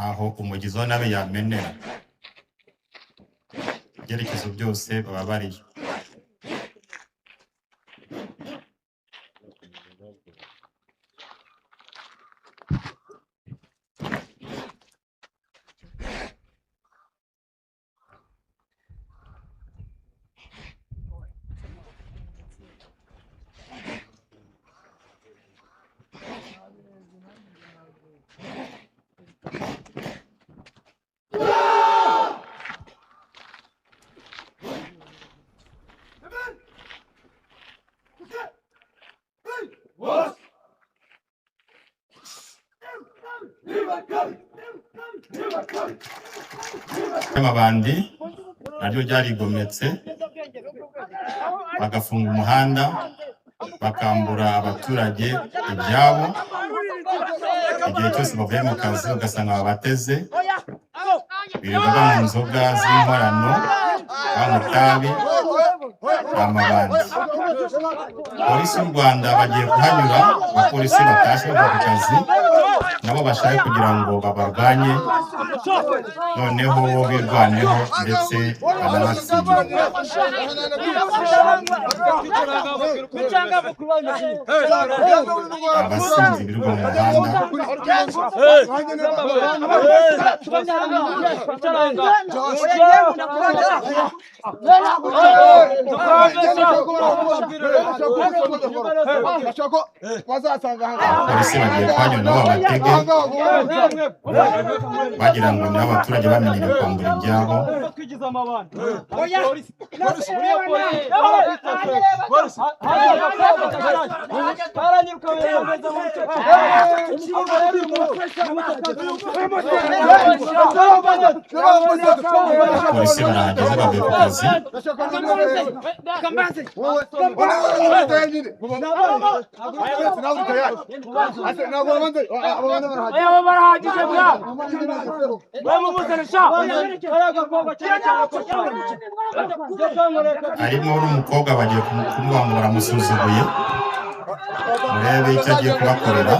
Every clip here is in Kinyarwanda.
aho umugizi wa nabi yamenera ibyerekezo byose baba bariyo. Amabandi naryo ryarigometse bagafunga umuhanda bakambura abaturage ibyabo igihe cyose bavuye mu kazi ugasanga babateze birirwa mu nzoga z'inkorano amatabi amabandi. Polisi y'u Rwanda bagiye kuhanyura abapolisi batashye bava ku kazi nabo bashaka kugira ngo babarwanye noneho birwaneho ndetse banabatsinda. Abasinzi birirwa mu muhanda polisi bagiye kuhanyura nabo babatege bagira ngo nabo abaturage bamenyere kwambura ibyabo. Polisi barahageze bavuye ku kazi harimo n'umukobwa bagiye kumubangura amusuzuguye murebe icyo agiye kubakorera.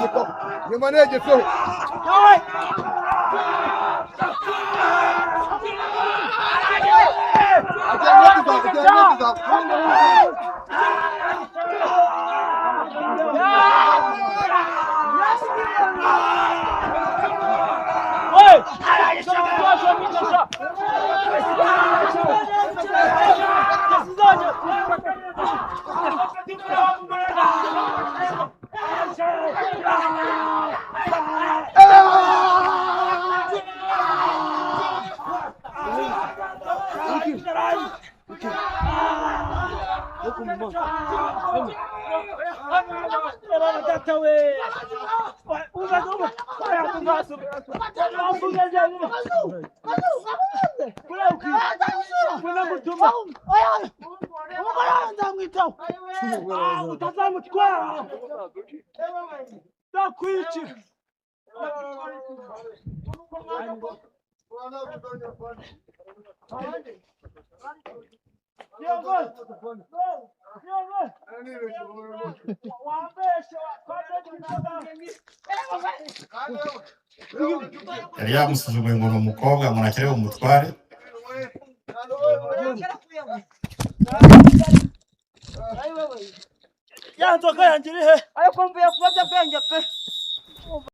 yari yamusuzuguye ngo ni umukobwa munakere umutware. Ya nzoka yanjye iri he? Ariko mvuye kubabya bwenge pe.